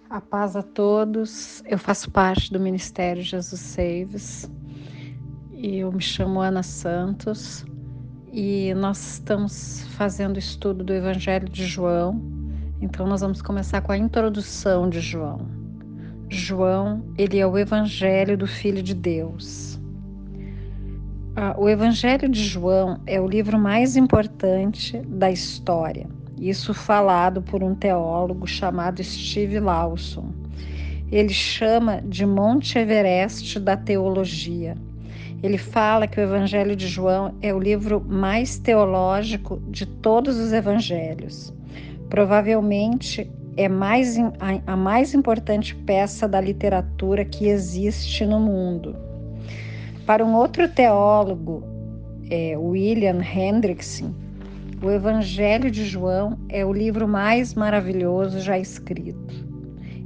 A paz a todos. Eu faço parte do Ministério Jesus Saves e eu me chamo Ana Santos e nós estamos fazendo o estudo do Evangelho de João. Então nós vamos começar com a introdução de João. João, ele é o Evangelho do Filho de Deus. O Evangelho de João é o livro mais importante da história. Isso falado por um teólogo chamado Steve Lawson. Ele chama de Monte Everest da teologia. Ele fala que o Evangelho de João é o livro mais teológico de todos os evangelhos. Provavelmente é a mais importante peça da literatura que existe no mundo. Para um outro teólogo, William Hendrickson, o Evangelho de João é o livro mais maravilhoso já escrito.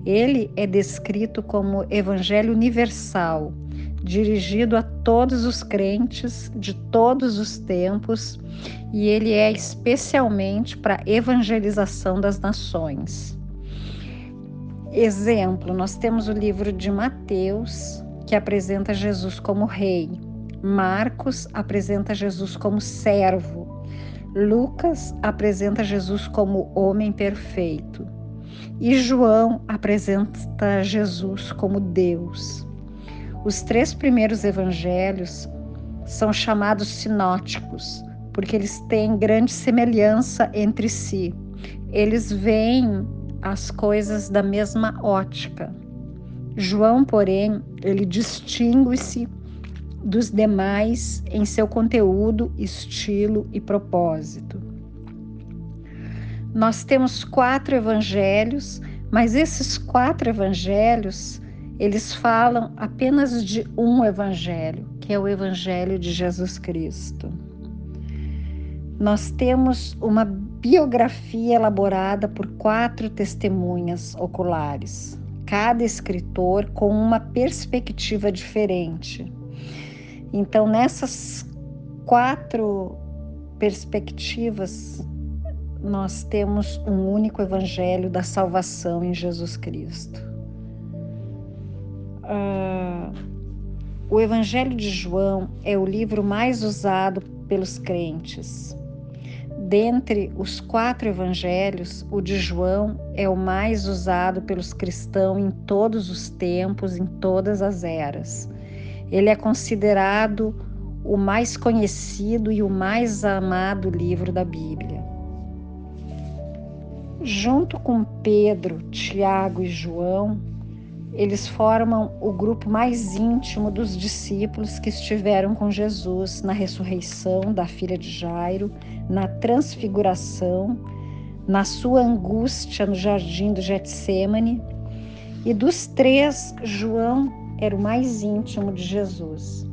Ele é descrito como Evangelho universal, dirigido a todos os crentes de todos os tempos, e ele é especialmente para a evangelização das nações. Exemplo, nós temos o livro de Mateus, que apresenta Jesus como rei. Marcos apresenta Jesus como servo. Lucas apresenta Jesus como homem perfeito. E João apresenta Jesus como Deus. Os 3 primeiros evangelhos são chamados sinóticos, porque eles têm grande semelhança entre si. Eles veem as coisas da mesma ótica. João, porém, ele distingue-se dos demais em seu conteúdo, estilo e propósito. Nós temos 4 evangelhos, mas esses 4 evangelhos, eles falam apenas de um evangelho, que é o Evangelho de Jesus Cristo. Nós temos uma biografia elaborada por 4 testemunhas oculares, cada escritor com uma perspectiva diferente. Então, nessas 4 perspectivas, nós temos um único evangelho da salvação em Jesus Cristo. O Evangelho de João é o livro mais usado pelos crentes. Dentre os 4 evangelhos, o de João é o mais usado pelos cristãos em todos os tempos, em todas as eras. Ele é considerado o mais conhecido e o mais amado livro da Bíblia. Junto com Pedro, Tiago e João, eles formam o grupo mais íntimo dos discípulos que estiveram com Jesus na ressurreição da filha de Jairo, na transfiguração, na sua angústia no jardim do Getsêmani. E dos 3, João era o mais íntimo de Jesus.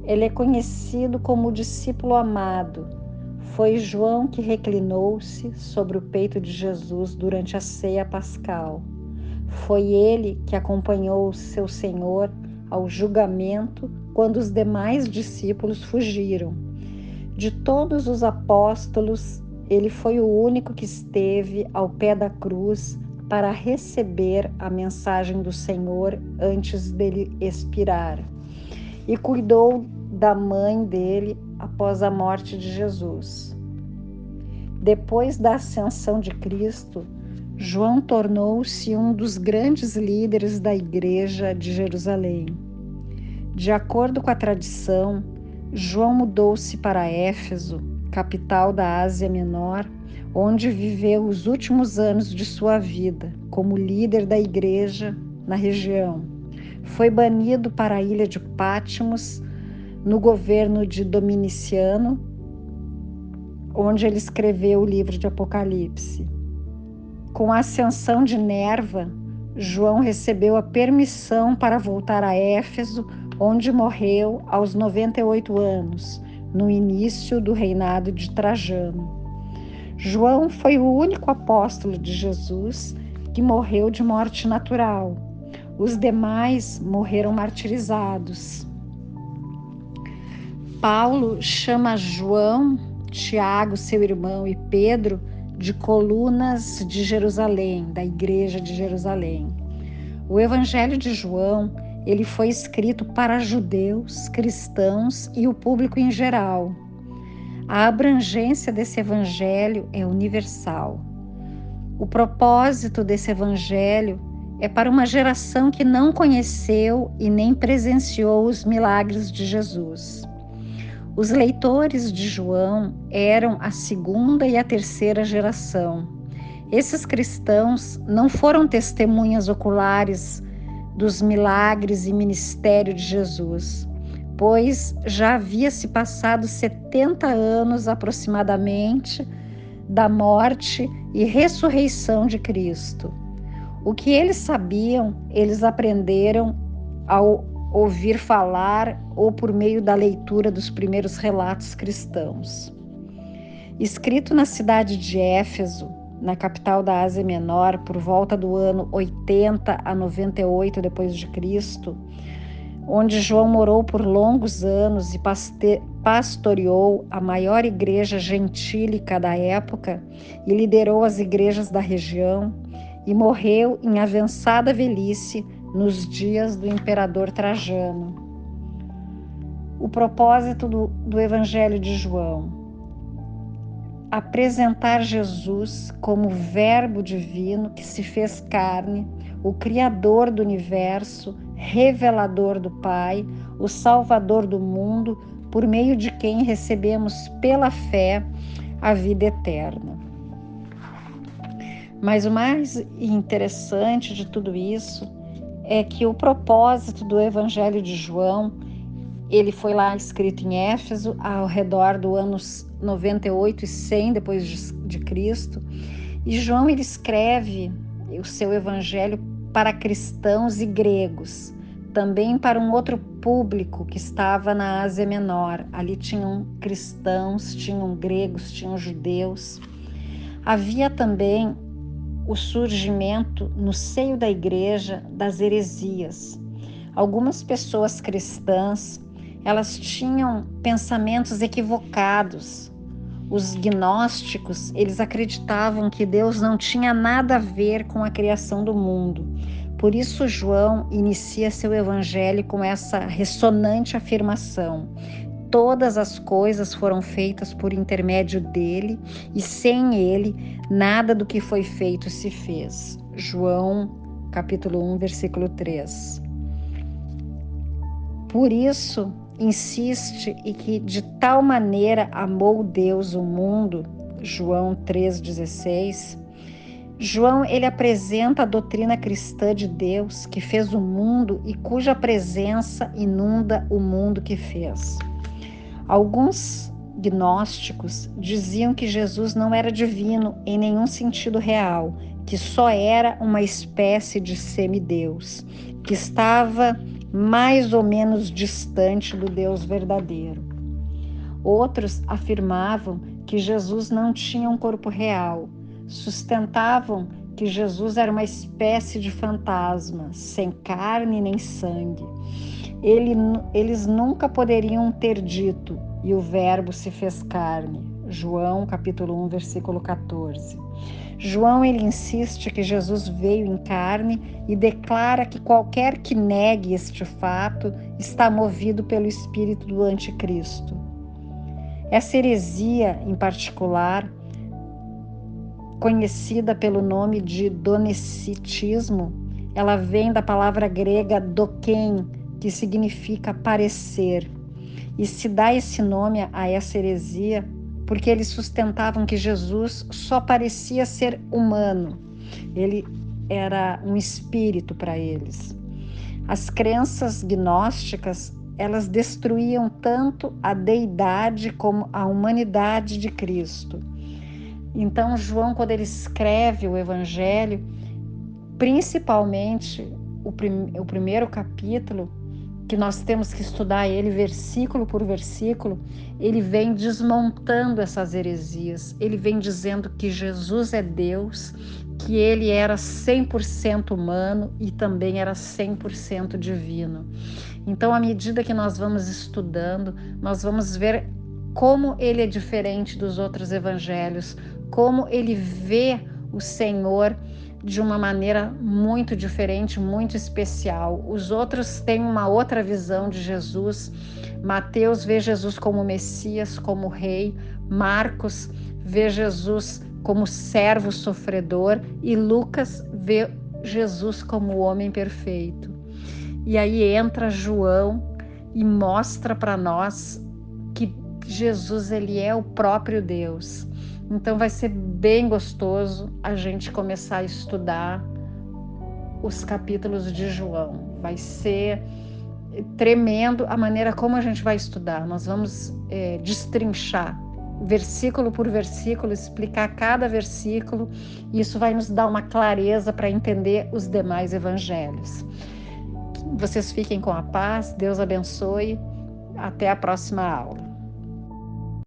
Ele é conhecido como o discípulo amado. Foi João que reclinou-se sobre o peito de Jesus durante a ceia pascal. Foi ele que acompanhou seu Senhor ao julgamento quando os demais discípulos fugiram. De todos os apóstolos, ele foi o único que esteve ao pé da cruz para receber a mensagem do Senhor antes dele expirar, e cuidou da mãe dele após a morte de Jesus. Depois da ascensão de Cristo, João tornou-se um dos grandes líderes da Igreja de Jerusalém. De acordo com a tradição, João mudou-se para Éfeso, capital da Ásia Menor, onde viveu os últimos anos de sua vida como líder da igreja na região. Foi banido para a ilha de Patmos, no governo de Dominiciano, onde ele escreveu o livro de Apocalipse. Com a ascensão de Nerva, João recebeu a permissão para voltar a Éfeso, onde morreu aos 98 anos, no início do reinado de Trajano. João foi o único apóstolo de Jesus que morreu de morte natural. Os demais morreram martirizados. Paulo chama João, Tiago, seu irmão, e Pedro de colunas de Jerusalém, da igreja de Jerusalém. O Evangelho de João, ele foi escrito para judeus, cristãos e o público em geral. A abrangência desse evangelho é universal. O propósito desse evangelho é para uma geração que não conheceu e nem presenciou os milagres de Jesus. Os leitores de João eram a segunda e a terceira geração. Esses cristãos não foram testemunhas oculares dos milagres e ministério de Jesus, pois já havia se passado 70 anos aproximadamente da morte e ressurreição de Cristo. O que eles sabiam, eles aprenderam ao ouvir falar ou por meio da leitura dos primeiros relatos cristãos. Escrito na cidade de Éfeso, na capital da Ásia Menor, por volta do ano 80 a 98 depois de Cristo, onde João morou por longos anos e pastoreou a maior igreja gentílica da época e liderou as igrejas da região, e morreu em avançada velhice nos dias do imperador Trajano. O propósito do Evangelho de João: apresentar Jesus como o Verbo divino que se fez carne, o Criador do universo, revelador do Pai, o Salvador do mundo, por meio de quem recebemos pela fé a vida eterna. Mas o mais interessante de tudo isso é que o propósito do Evangelho de João, ele foi lá escrito em Éfeso ao redor do anos 98 e 100 depois de Cristo, e João ele escreve o seu Evangelho para cristãos e gregos, também para um outro público que estava na Ásia Menor. Ali tinham cristãos, tinham gregos, tinham judeus. Havia também o surgimento no seio da igreja das heresias. Algumas pessoas cristãs, elas tinham pensamentos equivocados. Os gnósticos, eles acreditavam que Deus não tinha nada a ver com a criação do mundo. Por isso João inicia seu evangelho com essa ressonante afirmação: todas as coisas foram feitas por intermédio dele, e sem ele, nada do que foi feito se fez. João, capítulo 1, versículo 3. Por isso, insiste e que de tal maneira amou Deus o mundo, João 3,16. João, ele apresenta a doutrina cristã de Deus que fez o mundo e cuja presença inunda o mundo que fez. Alguns gnósticos diziam que Jesus não era divino em nenhum sentido real, que só era uma espécie de semideus, que estava mais ou menos distante do Deus verdadeiro. Outros afirmavam que Jesus não tinha um corpo real, sustentavam que Jesus era uma espécie de fantasma, sem carne nem sangue. Eles nunca poderiam ter dito: e o Verbo se fez carne. João, capítulo 1, versículo 14. João, ele insiste que Jesus veio em carne e declara que qualquer que negue este fato está movido pelo espírito do anticristo. Essa heresia, em particular, conhecida pelo nome de donecitismo, ela vem da palavra grega doken, que significa parecer, e se dá esse nome a essa heresia porque eles sustentavam que Jesus só parecia ser humano, ele era um espírito para eles. As crenças gnósticas, elas destruíam tanto a deidade como a humanidade de Cristo. Então João, quando ele escreve o Evangelho, principalmente o primeiro capítulo, que nós temos que estudar ele versículo por versículo, ele vem desmontando essas heresias, ele vem dizendo que Jesus é Deus, que ele era 100% humano e também era 100% divino. Então, à medida que nós vamos estudando, nós vamos ver como ele é diferente dos outros evangelhos, como ele vê o Senhor de uma maneira muito diferente, muito especial. Os outros têm uma outra visão de Jesus. Mateus vê Jesus como Messias, como Rei. Marcos vê Jesus como servo sofredor. E Lucas vê Jesus como o homem perfeito. E aí entra João e mostra para nós que Jesus, ele é o próprio Deus. Então vai ser bem gostoso a gente começar a estudar os capítulos de João. Vai ser tremendo a maneira como a gente vai estudar. Nós vamos destrinchar versículo por versículo, explicar cada versículo, e isso vai nos dar uma clareza para entender os demais evangelhos. Vocês fiquem com a paz, Deus abençoe, até a próxima aula.